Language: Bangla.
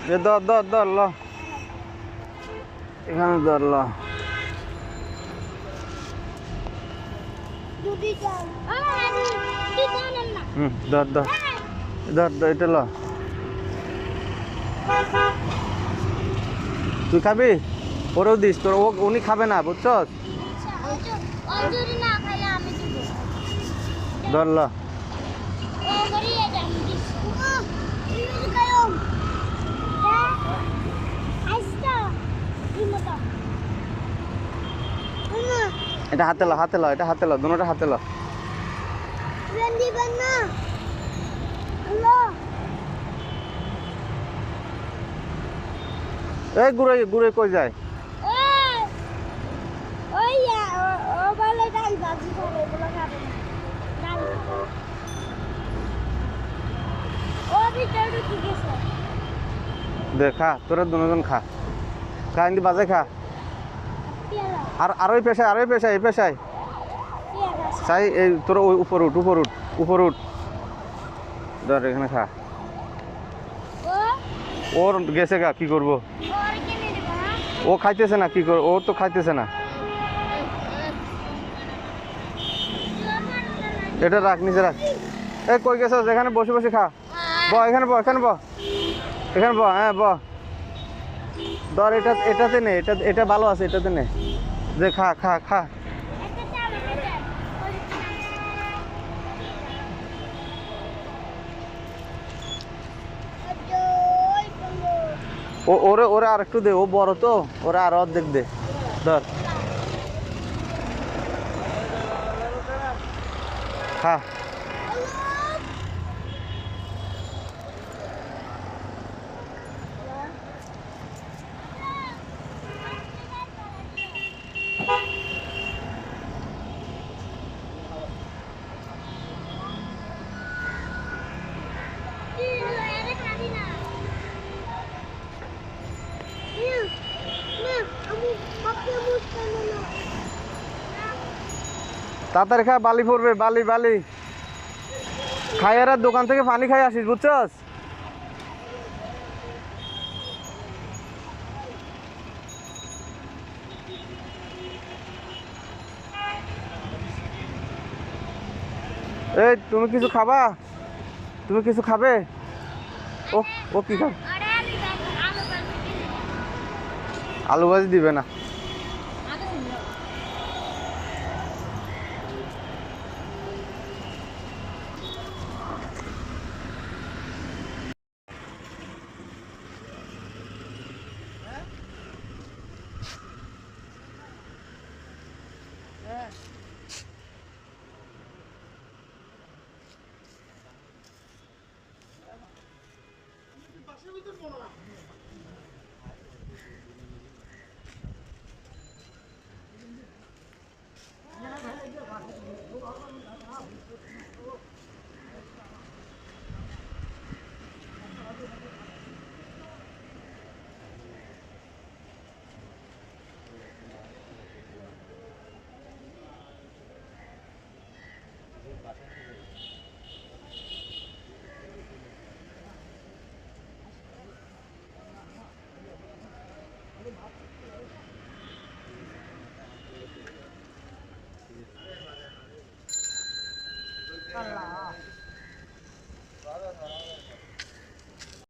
ধর ল এখানে ধর ল ধর ধর ধর ধর এটা ল তুই খাবি ওরেও দিস তোর উনি খাবে না বুঝছস ধর ল এটা হাতে ল এটা হাতে ল দুটোটা হাতে ল এই ঘুরে কই যায় দে খা তোরা দুজন খা কিন্তু বাজে খা আর আরোই পেশায় এই পেশায় চাই এই তোর ওই উপর উঠ ধর এখানে খা ওর গেছে গা কি করবো ও খাইতেছে না কি করবো ও তো খাইতেছে না এটা রাখ নিচে রাখ এই কই গেছ এখানে বসে খা এখানে হ্যাঁ ধর এটাতে নে এটা ভালো আছে এটাতে নে যে খা ওরে আর একটু দে ও বড় তো ওরা আর অর্ধেক দে ধর খা তাড়াতাড়ি খা বালি পড়বে বালি খাইয়ার দোকান থেকে পানি খাই আসিস বুঝছস এই তুমি কিছু খাবে ও কি খাবে আলু ভাজি দিবে না পাশের ভিতর